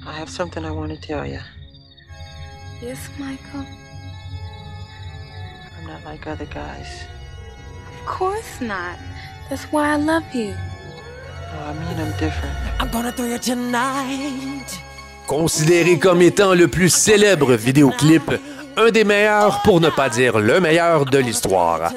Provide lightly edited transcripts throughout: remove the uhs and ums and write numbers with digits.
I have something I want to tell you. Yes, Michael? I'm not like other guys. Of course not. That's why I love you. No, I mean I'm different. I'm gonna throw you tonight. Considéré comme étant le plus célèbre vidéoclip, un des meilleurs, pour ne pas dire le meilleur de l'histoire.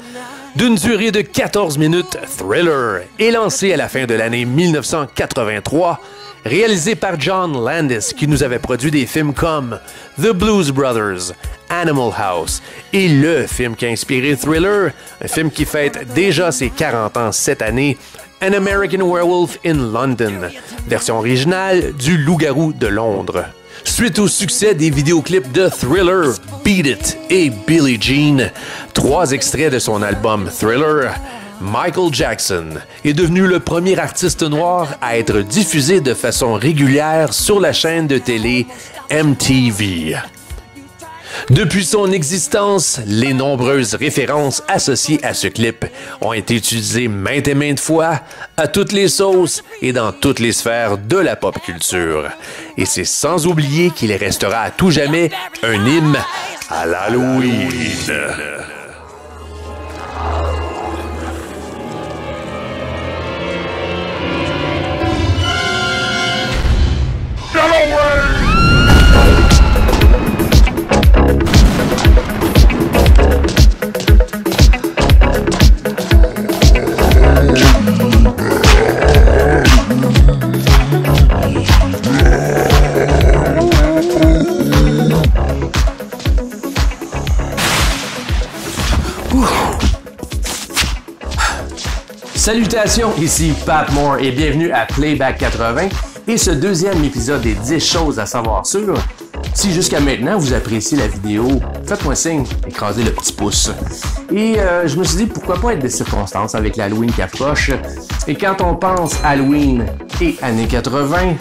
D'une durée de 14 minutes, Thriller est lancé à la fin de l'année 1983, réalisé par John Landis, qui nous avait produit des films comme The Blues Brothers, Animal House et le film qui a inspiré Thriller, un film qui fête déjà ses 40 ans cette année, An American Werewolf in London, version originale du Loup-garou de Londres. Suite au succès des vidéoclips de Thriller, Beat It et Billie Jean, 3 extraits de son album Thriller, Michael Jackson est devenu le premier artiste noir à être diffusé de façon régulière sur la chaîne de télé MTV. Depuis son existence, les nombreuses références associées à ce clip ont été utilisées maintes et maintes fois, à toutes les sauces et dans toutes les sphères de la pop culture. Et c'est sans oublier qu'il restera à tout jamais un hymne à l'Halloween. Salutations, ici Pat Moore et bienvenue à Playback 80 et ce deuxième épisode des 10 choses à savoir sur. Si jusqu'à maintenant vous appréciez la vidéo, faites-moi signe, écrasez le petit pouce. Et je me suis dit pourquoi pas être des circonstances avec l'Halloween qui approche. Et quand on pense Halloween et années 80,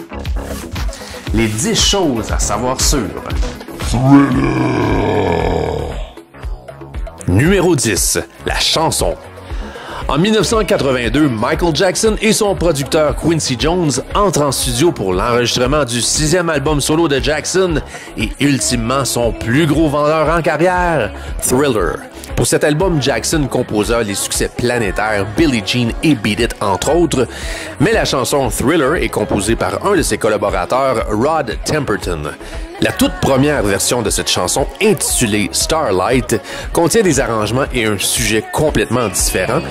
les 10 choses à savoir sur. Numéro 10, la chanson. En 1982, Michael Jackson et son producteur Quincy Jones entrent en studio pour l'enregistrement du 6e album solo de Jackson et ultimement son plus gros vendeur en carrière, Thriller. Pour cet album, Jackson composa les succès planétaires Billie Jean et Beat It, entre autres, mais la chanson Thriller est composée par un de ses collaborateurs, Rod Temperton. La toute première version de cette chanson, intitulée Starlight, contient des arrangements et un sujet complètement différent.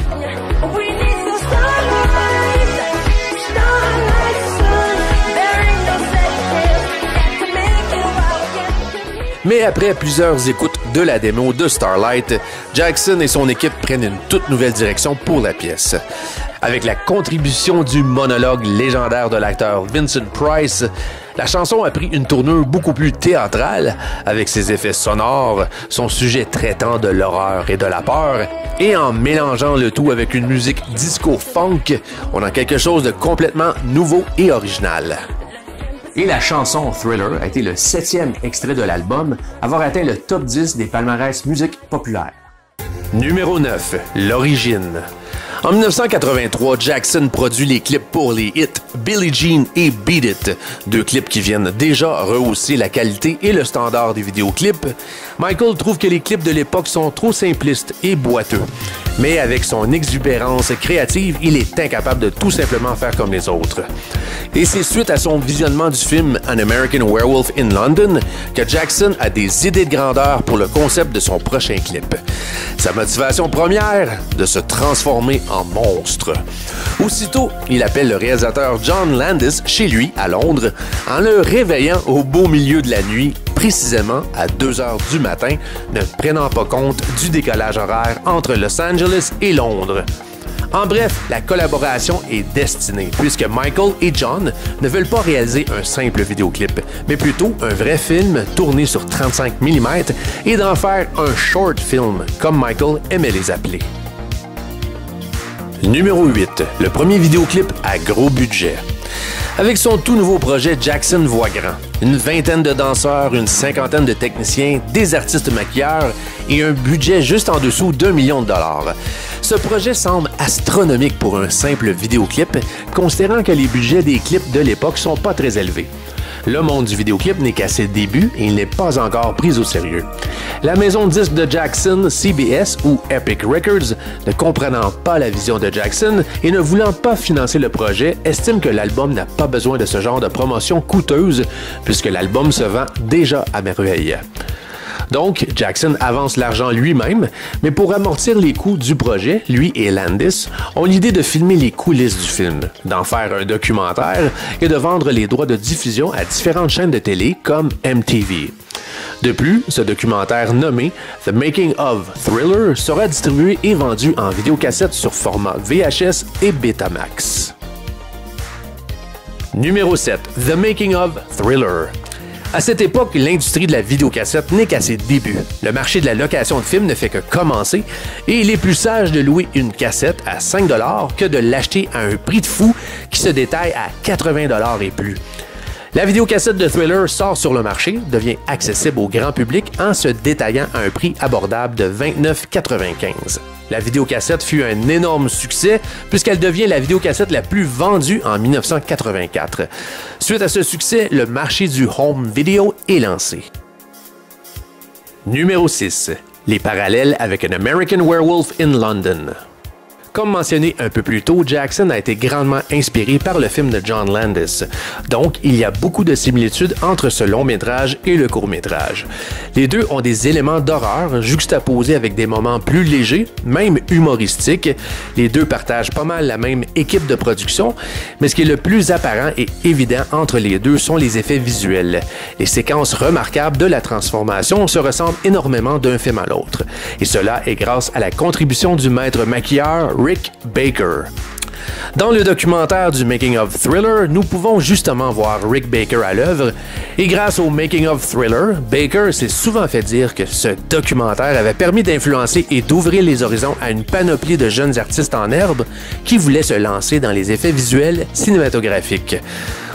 Mais après plusieurs écoutes de la démo de Starlight, Jackson et son équipe prennent une toute nouvelle direction pour la pièce. Avec la contribution du monologue légendaire de l'acteur Vincent Price, la chanson a pris une tournure beaucoup plus théâtrale, avec ses effets sonores, son sujet traitant de l'horreur et de la peur, et en mélangeant le tout avec une musique disco-funk, on a quelque chose de complètement nouveau et original. Et la chanson Thriller a été le 7e extrait de l'album, avoir atteint le top 10 des palmarès musique populaire. Numéro 9, l'origine. En 1983, Jackson produit les clips pour les hits Billie Jean et Beat It, 2 clips qui viennent déjà rehausser la qualité et le standard des vidéoclips. Michael trouve que les clips de l'époque sont trop simplistes et boiteux. Mais avec son exubérance créative, il est incapable de tout simplement faire comme les autres. Et c'est suite à son visionnement du film An American Werewolf in London que Jackson a des idées de grandeur pour le concept de son prochain clip. Sa motivation première, de se transformer en monstre. Aussitôt, il appelle le réalisateur John Landis chez lui, à Londres, en le réveillant au beau milieu de la nuit, précisément à 2 heures du matin, ne prenant pas compte du décalage horaire entre Los Angeles et Londres. En bref, la collaboration est destinée, puisque Michael et John ne veulent pas réaliser un simple vidéoclip, mais plutôt un vrai film tourné sur 35 mm et d'en faire un short film, comme Michael aimait les appeler. Numéro 8, le premier vidéoclip à gros budget. Avec son tout nouveau projet, Jackson voit grand. Une vingtaine de danseurs, une cinquantaine de techniciens, des artistes maquilleurs et un budget juste en dessous d'1 million de dollars. Ce projet semble astronomique pour un simple vidéoclip, considérant que les budgets des clips de l'époque sont pas très élevés. Le monde du vidéoclip n'est qu'à ses débuts et il n'est pas encore pris au sérieux. La maison de disques de Jackson, CBS ou Epic Records, ne comprenant pas la vision de Jackson et ne voulant pas financer le projet, estime que l'album n'a pas besoin de ce genre de promotion coûteuse puisque l'album se vend déjà à merveille. Donc, Jackson avance l'argent lui-même, mais pour amortir les coûts du projet, lui et Landis ont l'idée de filmer les coulisses du film, d'en faire un documentaire et de vendre les droits de diffusion à différentes chaînes de télé comme MTV. De plus, ce documentaire nommé The Making of Thriller sera distribué et vendu en vidéocassette sur format VHS et Betamax. Numéro 7. The Making of Thriller. À cette époque, l'industrie de la vidéocassette n'est qu'à ses débuts. Le marché de la location de films ne fait que commencer et il est plus sage de louer une cassette à 5 $ que de l'acheter à un prix de fou qui se détaille à 80 $ et plus. La vidéocassette de Thriller sort sur le marché, devient accessible au grand public en se détaillant à un prix abordable de 29,95 $. La vidéocassette fut un énorme succès puisqu'elle devient la vidéocassette la plus vendue en 1984. Suite à ce succès, le marché du home video est lancé. Numéro 6. Les parallèles avec An American Werewolf in London. Comme mentionné un peu plus tôt, Jackson a été grandement inspiré par le film de John Landis. Donc, il y a beaucoup de similitudes entre ce long-métrage et le court-métrage. Les deux ont des éléments d'horreur juxtaposés avec des moments plus légers, même humoristiques. Les deux partagent pas mal la même équipe de production, mais ce qui est le plus apparent et évident entre les deux sont les effets visuels. Les séquences remarquables de la transformation se ressemblent énormément d'un film à l'autre. Et cela est grâce à la contribution du maître maquilleur Rick Baker. Dans le documentaire du Making of Thriller, nous pouvons justement voir Rick Baker à l'œuvre et grâce au Making of Thriller, Baker s'est souvent fait dire que ce documentaire avait permis d'influencer et d'ouvrir les horizons à une panoplie de jeunes artistes en herbe qui voulaient se lancer dans les effets visuels cinématographiques.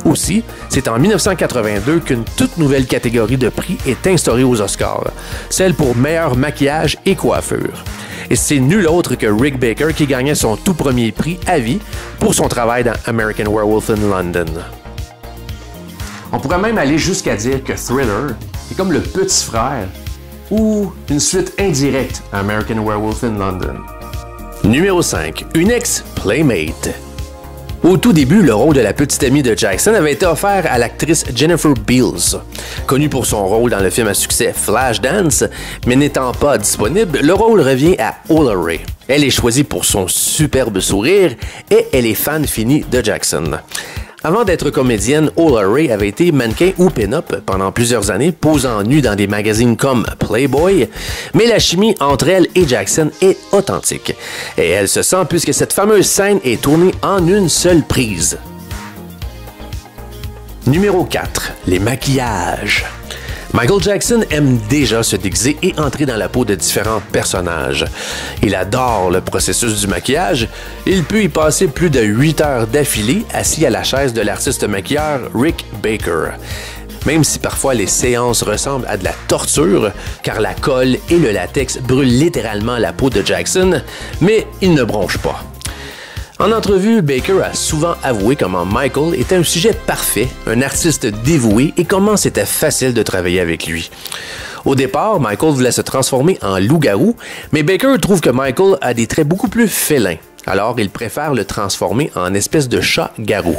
Aussi, c'est en 1982 qu'une toute nouvelle catégorie de prix est instaurée aux Oscars, celle pour meilleur maquillage et coiffure. Et c'est nul autre que Rick Baker qui gagnait son tout premier prix à vie pour son travail dans American Werewolf in London. On pourrait même aller jusqu'à dire que Thriller est comme le petit frère ou une suite indirecte à American Werewolf in London. Numéro 5. Une ex-playmate. Au tout début, le rôle de la petite amie de Jackson avait été offert à l'actrice Jennifer Beals. Connue pour son rôle dans le film à succès Flashdance, mais n'étant pas disponible, le rôle revient à Ola Ray. Elle est choisie pour son superbe sourire et elle est fan finie de Jackson. Avant d'être comédienne, Ola Ray avait été mannequin ou pin-up pendant plusieurs années, posant nue dans des magazines comme Playboy, mais la chimie entre elle et Jackson est authentique. Et elle se sent puisque cette fameuse scène est tournée en une seule prise. Numéro 4. Les maquillages. Michael Jackson aime déjà se déguiser et entrer dans la peau de différents personnages. Il adore le processus du maquillage. Il peut y passer plus de 8 heures d'affilée assis à la chaise de l'artiste maquilleur Rick Baker. Même si parfois les séances ressemblent à de la torture, car la colle et le latex brûlent littéralement la peau de Jackson, mais il ne bronche pas. En entrevue, Baker a souvent avoué comment Michael était un sujet parfait, un artiste dévoué et comment c'était facile de travailler avec lui. Au départ, Michael voulait se transformer en loup-garou, mais Baker trouve que Michael a des traits beaucoup plus félins, alors il préfère le transformer en espèce de chat-garou.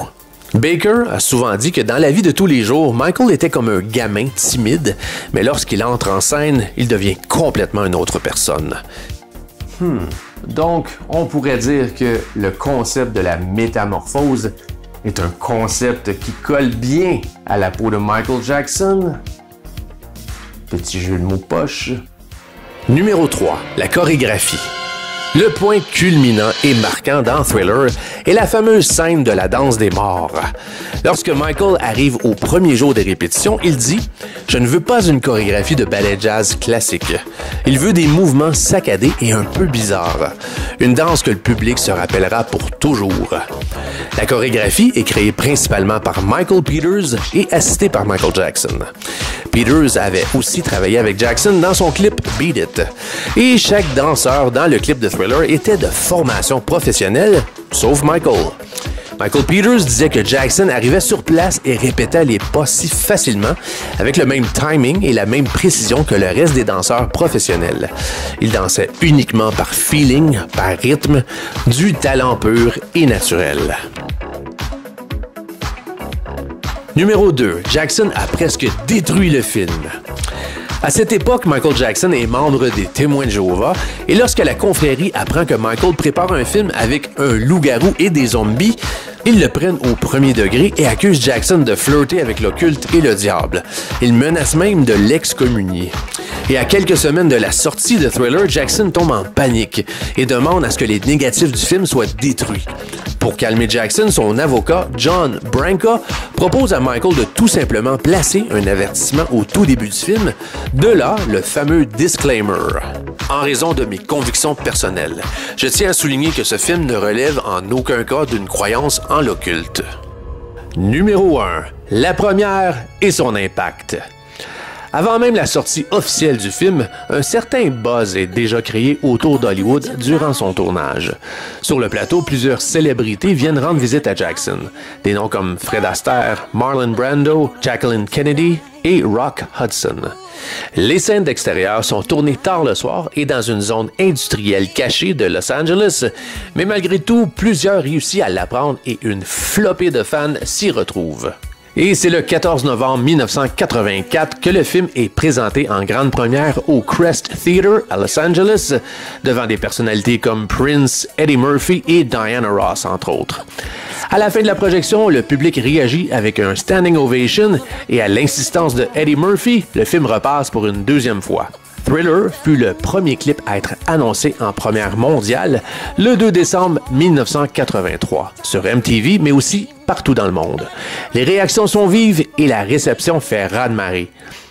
Baker a souvent dit que dans la vie de tous les jours, Michael était comme un gamin timide, mais lorsqu'il entre en scène, il devient complètement une autre personne. Donc, on pourrait dire que le concept de la métamorphose est un concept qui colle bien à la peau de Michael Jackson. Petit jeu de mots poche. Numéro 3. La chorégraphie. Le point culminant et marquant dans Thriller est la fameuse scène de la danse des morts. Lorsque Michael arrive au premier jour des répétitions, il dit « Je ne veux pas une chorégraphie de ballet jazz classique. Il veut des mouvements saccadés et un peu bizarres. Une danse que le public se rappellera pour toujours. » La chorégraphie est créée principalement par Michael Peters et assistée par Michael Jackson. Peters avait aussi travaillé avec Jackson dans son clip Beat It. Et chaque danseur dans le clip de Thriller était de formation professionnelle, sauf Michael. Michael Peters disait que Jackson arrivait sur place et répétait les pas si facilement, avec le même timing et la même précision que le reste des danseurs professionnels. Il dansait uniquement par feeling, par rythme, du talent pur et naturel. Numéro 2. Jackson a presque détruit le film. À cette époque, Michael Jackson est membre des Témoins de Jéhovah et lorsque la confrérie apprend que Michael prépare un film avec un loup-garou et des zombies, ils le prennent au premier degré et accusent Jackson de flirter avec l'occulte et le diable. Ils menacent même de l'excommunier. Et à quelques semaines de la sortie de Thriller, Jackson tombe en panique et demande à ce que les négatifs du film soient détruits. Pour calmer Jackson, son avocat, John Branca, propose à Michael de tout simplement placer un avertissement au tout début du film, de là le fameux disclaimer. En raison de mes convictions personnelles, je tiens à souligner que ce film ne relève en aucun cas d'une croyance en l'occulte. Numéro 1. La première et son impact. Avant même la sortie officielle du film, un certain buzz est déjà créé autour d'Hollywood durant son tournage. Sur le plateau, plusieurs célébrités viennent rendre visite à Jackson. Des noms comme Fred Astaire, Marlon Brando, Jacqueline Kennedy et Rock Hudson. Les scènes d'extérieur sont tournées tard le soir et dans une zone industrielle cachée de Los Angeles, mais malgré tout, plusieurs réussissent à l'apprendre et une flopée de fans s'y retrouvent. Et c'est le 14 novembre 1984 que le film est présenté en grande première au Crest Theatre à Los Angeles, devant des personnalités comme Prince, Eddie Murphy et Diana Ross, entre autres. À la fin de la projection, le public réagit avec un standing ovation et à l'insistance de Eddie Murphy, le film repasse pour une deuxième fois. Thriller fut le premier clip à être annoncé en première mondiale le 2 décembre 1983 sur MTV, mais aussi partout dans le monde. Les réactions sont vives et la réception fait raz-de-marée.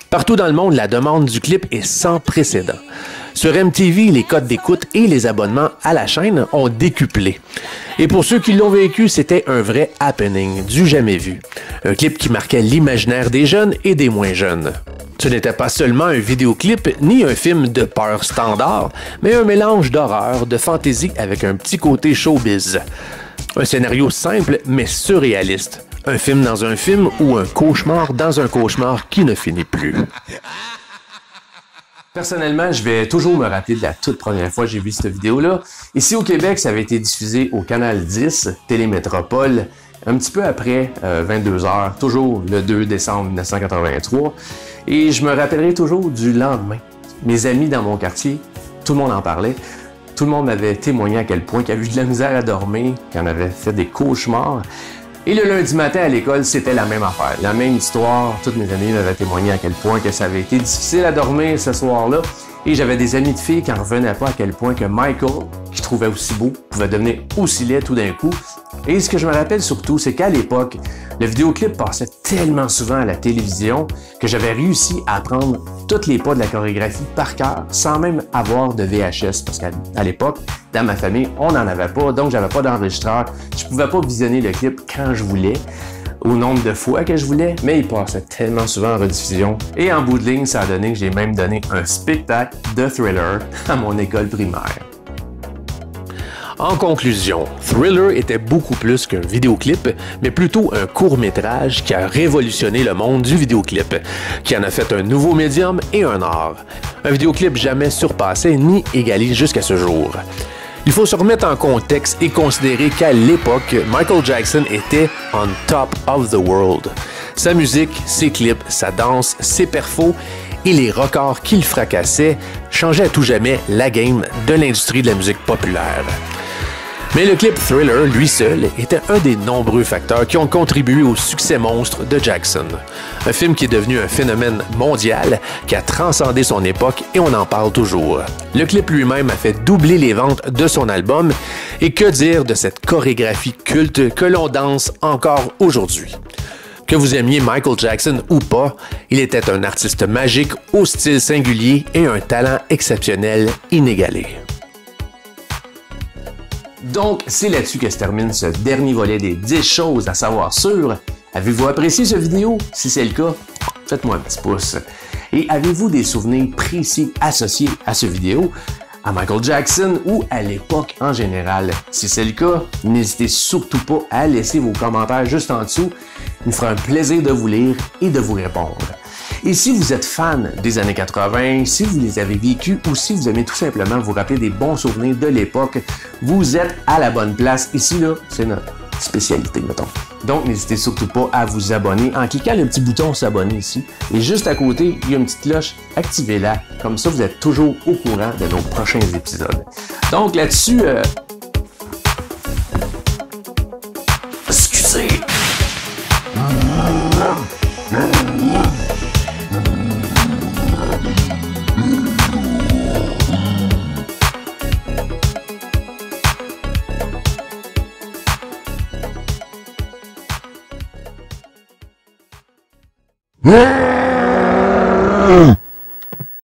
Partout dans le monde, la demande du clip est sans précédent. Sur MTV, les codes d'écoute et les abonnements à la chaîne ont décuplé. Et pour ceux qui l'ont vécu, c'était un vrai happening, du jamais vu. Un clip qui marquait l'imaginaire des jeunes et des moins jeunes. Ce n'était pas seulement un vidéoclip ni un film de peur standard, mais un mélange d'horreur, de fantaisie avec un petit côté showbiz. Un scénario simple mais surréaliste. Un film dans un film ou un cauchemar dans un cauchemar qui ne finit plus. Personnellement, je vais toujours me rappeler de la toute première fois que j'ai vu cette vidéo-là. Ici au Québec, ça avait été diffusé au Canal 10, Télémétropole, un petit peu après 22h, toujours le 2 décembre 1983. Et je me rappellerai toujours du lendemain. Mes amis dans mon quartier, tout le monde en parlait. Tout le monde m'avait témoigné à quel point il y avait eu de la misère à dormir, qu'il en avait fait des cauchemars. Et le lundi matin à l'école, c'était la même affaire, la même histoire. Toutes mes amis m'avaient témoigné à quel point que ça avait été difficile à dormir ce soir-là. Et j'avais des amis de filles qui n'en revenaient pas à quel point que Michael, qui trouvait aussi beau, pouvait devenir aussi laid tout d'un coup. Et ce que je me rappelle surtout, c'est qu'à l'époque, le vidéoclip passait tellement souvent à la télévision que j'avais réussi à apprendre tous les pas de la chorégraphie par cœur sans même avoir de VHS. Parce qu'à l'époque, dans ma famille, on n'en avait pas, donc j'avais pas d'enregistreur. Je pouvais pas visionner le clip quand je voulais, au nombre de fois que je voulais, mais il passait tellement souvent en rediffusion. Et en bout de ligne, ça a donné que j'ai même donné un spectacle de Thriller à mon école primaire. En conclusion, Thriller était beaucoup plus qu'un vidéoclip, mais plutôt un court-métrage qui a révolutionné le monde du vidéoclip, qui en a fait un nouveau médium et un art. Un vidéoclip jamais surpassé ni égalé jusqu'à ce jour. Il faut se remettre en contexte et considérer qu'à l'époque, Michael Jackson était on top of the world. Sa musique, ses clips, sa danse, ses perfos et les records qu'il fracassait changeaient à tout jamais la game de l'industrie de la musique populaire. Mais le clip Thriller, lui seul, était un des nombreux facteurs qui ont contribué au succès monstre de Jackson. Un film qui est devenu un phénomène mondial, qui a transcendé son époque et on en parle toujours. Le clip lui-même a fait doubler les ventes de son album et que dire de cette chorégraphie culte que l'on danse encore aujourd'hui. Que vous aimiez Michael Jackson ou pas, il était un artiste magique au style singulier et un talent exceptionnel inégalé. Donc, c'est là-dessus que se termine ce dernier volet des 10 choses à savoir sur. Avez-vous apprécié cette vidéo? Si c'est le cas, faites-moi un petit pouce. Et avez-vous des souvenirs précis associés à cette vidéo? à Michael Jackson ou à l'époque en général? Si c'est le cas, n'hésitez surtout pas à laisser vos commentaires juste en dessous. Il me fera un plaisir de vous lire et de vous répondre. Et si vous êtes fan des années 80, si vous les avez vécus ou si vous aimez tout simplement vous rappeler des bons souvenirs de l'époque, vous êtes à la bonne place. Ici, là, c'est notre spécialité, mettons. Donc, n'hésitez surtout pas à vous abonner en cliquant le petit bouton s'abonner ici. Et juste à côté, il y a une petite cloche, activez-la. Comme ça, vous êtes toujours au courant de nos prochains épisodes. Donc, là-dessus, excusez. Yeah!